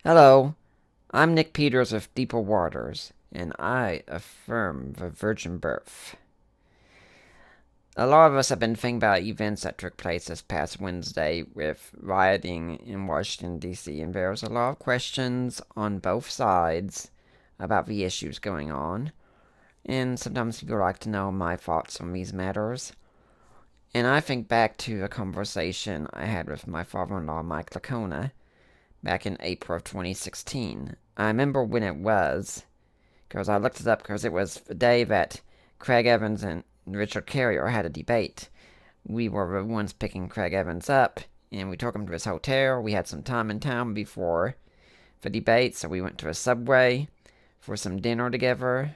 Hello, I'm Nick Peters of Deeper Waters, and I affirm the virgin birth. A lot of us have been thinking about events that took place this past Wednesday with rioting in Washington, D.C., and there's a lot of questions on both sides about the issues going on, and sometimes people like to know my thoughts on these matters. And I think back to a conversation I had with my father-in-law, Mike Lacona, back in April of 2016. I remember when it was, because I looked it up because it was the day that Craig Evans and Richard Carrier had a debate. We were the ones picking Craig Evans up, and we took him to his hotel. We had some time in town before the debate, so we went to a Subway for some dinner together,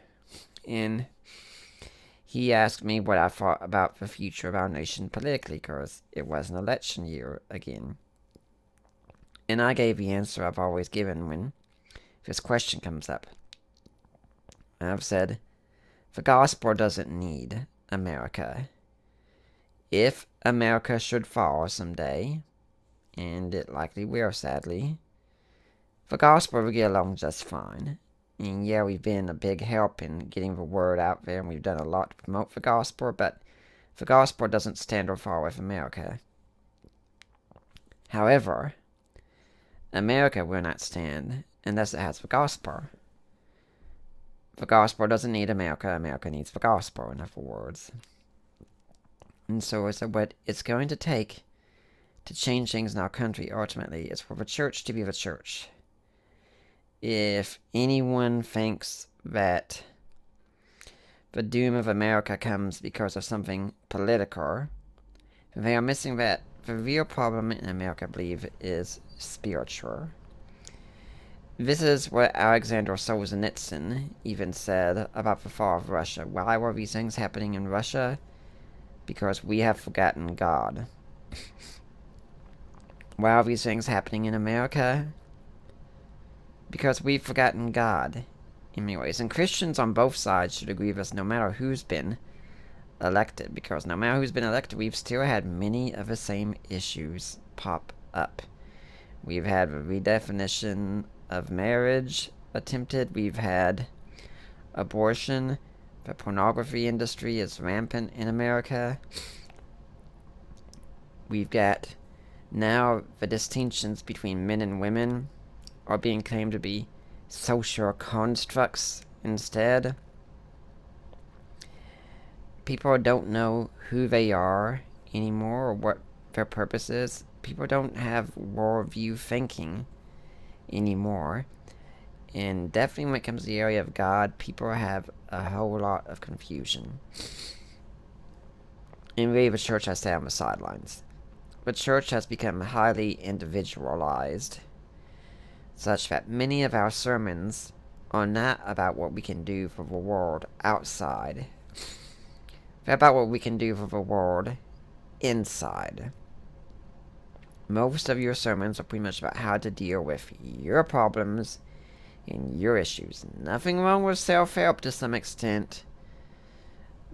and he asked me what I thought about the future of our nation politically, because it was an election year again. And I gave the answer I've always given when this question comes up. I've said, the gospel doesn't need America. If America should fall someday, and it likely will, sadly, the gospel will get along just fine. And yeah, we've been a big help in getting the word out there, and we've done a lot to promote the gospel, but the gospel doesn't stand or fall with America. However, America will not stand unless it has the gospel. The gospel doesn't need America. America needs the gospel, in other words. And so I said, what it's going to take to change things in our country ultimately is for the church to be the church. If anyone thinks that the doom of America comes because of something political, they are missing that the real problem in America, I believe, is spiritual. This is what Alexander Solzhenitsyn even said about the fall of Russia. Why were these things happening in Russia? Because we have forgotten God. Why are these things happening in America? Because we've forgotten God, in many ways. And Christians on both sides should agree with us no matter who's been elected. Because no matter who's been elected, we've still had many of the same issues pop up. We've had the redefinition of marriage attempted. We've had abortion. The pornography industry is rampant in America. We've got now the distinctions between men and women are being claimed to be social constructs instead. People don't know who they are anymore or what their purpose is. People don't have worldview thinking anymore. And definitely when it comes to the area of God, people have a whole lot of confusion. And really, the church has stayed on the sidelines. The church has become highly individualized, such that many of our sermons are not about what we can do for the world outside. They're about what we can do for the world inside. Most of your sermons are pretty much about how to deal with your problems and your issues. Nothing wrong with self-help to some extent,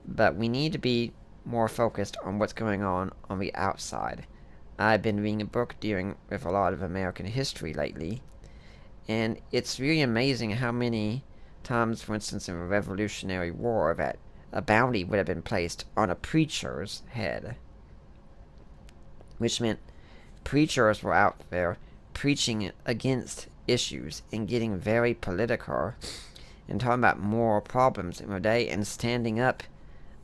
but we need to be more focused on what's going on the outside. I've been reading a book dealing with a lot of American history lately, and it's really amazing how many times, for instance, in the Revolutionary War, that a bounty would have been placed on a preacher's head, which meant preachers were out there preaching against issues and getting very political and talking about moral problems in the day and standing up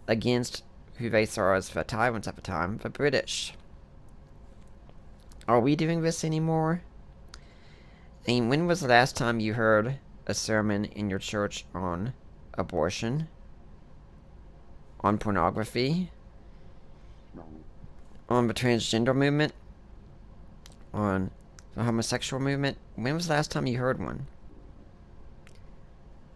against who they saw as the tyrants at the time, the British. Are we doing this anymore? I mean, when was the last time you heard a sermon in your church on abortion, on pornography, on the transgender movement, on the homosexual movement? When was the last time you heard one?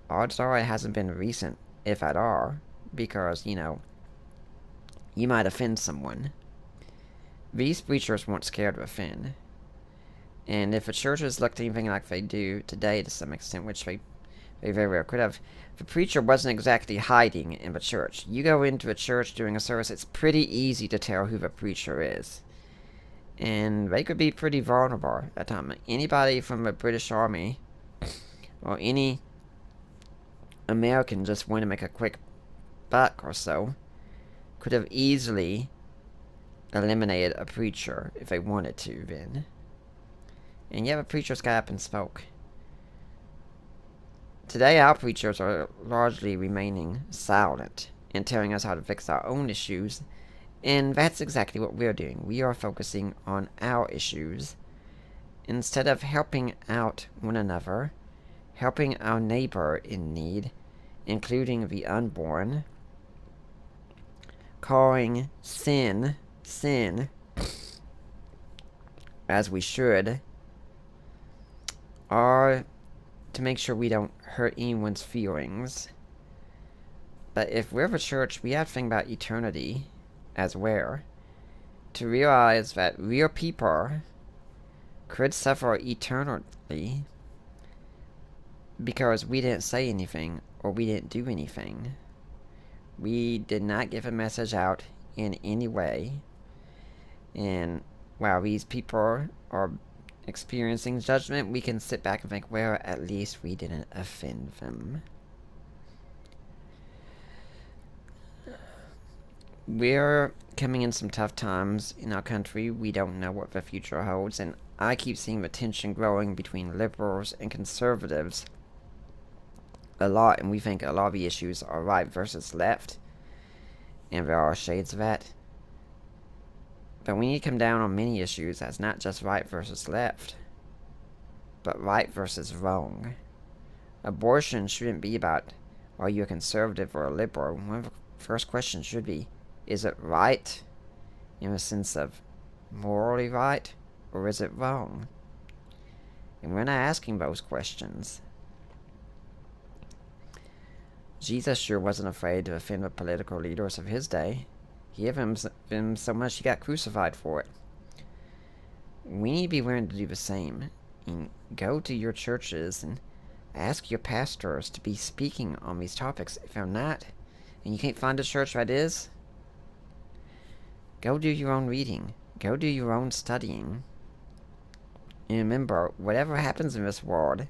Odds are it hasn't been recent, if at all, because, you might offend someone. These preachers weren't scared to offend. And if the churches looked anything like they do today to some extent, which they very well could have, the preacher wasn't exactly hiding in the church. You go into a church during a service, it's pretty easy to tell who the preacher is. And they could be pretty vulnerable at times. Anybody from the British Army or any American just want to make a quick buck or so could have easily eliminated a preacher if they wanted to then. And yet the preachers got up and spoke. Today our preachers are largely remaining silent and telling us how to fix our own issues, and that's exactly what we're doing. We are focusing on our issues instead of helping out one another, helping our neighbor in need, including the unborn, calling sin, as we should, or to make sure we don't hurt anyone's feelings. But if we're the church, we have to think about eternity as well, to realize that real people could suffer eternally because we didn't say anything or we didn't do anything. We did not give a message out in any way. And while these people are experiencing judgment, we can sit back and think, well, at least we didn't offend them. We're coming in some tough times in our country. We don't know what the future holds, and I keep seeing the tension growing between liberals and conservatives a lot, and we think a lot of the issues are right versus left, and there are shades of that. But we need to come down on many issues as not just right versus left, but right versus wrong. Abortion shouldn't be about, are you a conservative or a liberal? One of the first questions should be, is it right in the sense of morally right, or is it wrong? And we're not asking those questions. Jesus sure wasn't afraid to offend the political leaders of his day. He loved them so much he got crucified for it. We need to be willing to do the same. And go to your churches and ask your pastors to be speaking on these topics. If they're not, and you can't find a church that is, go do your own reading. Go do your own studying. And remember, whatever happens in this world,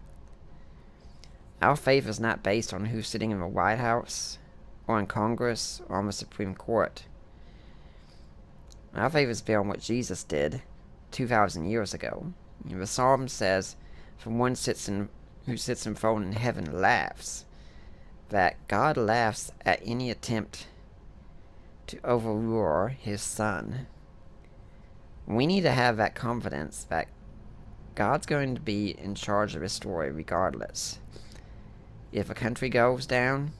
our faith is not based on who's sitting in the White House, or in Congress, or on the Supreme Court. Our faith is built on what Jesus did 2,000 years ago. And the Psalm says, "For one who sits enthroned in heaven laughs," that God laughs at any attempt to overrule his Son. We need to have that confidence that God's going to be in charge of his story regardless. If a country goes down,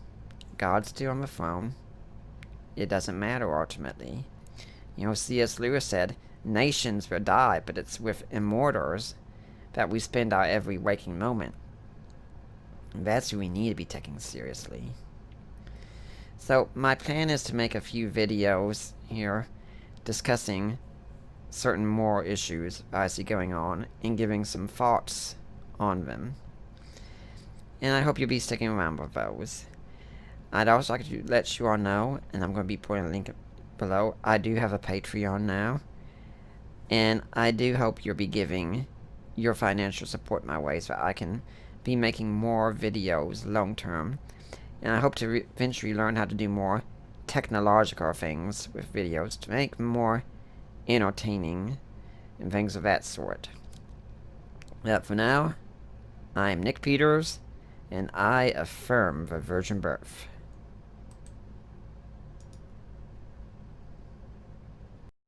God's still on the throne. It doesn't matter ultimately. C.S. Lewis said, nations will die, but it's with immortals that we spend our every waking moment. And that's who we need to be taking seriously. So my plan is to make a few videos here discussing certain moral issues I see going on and giving some thoughts on them. And I hope you'll be sticking around with those. I'd also like to let you all know, and I'm going to be putting a link below, I do have a Patreon now. And I do hope you'll be giving your financial support my way so I can be making more videos long term. And I hope to eventually learn how to do more technological things with videos to make them more entertaining and things of that sort. But for now, I'm Nick Peters, and I affirm the virgin birth.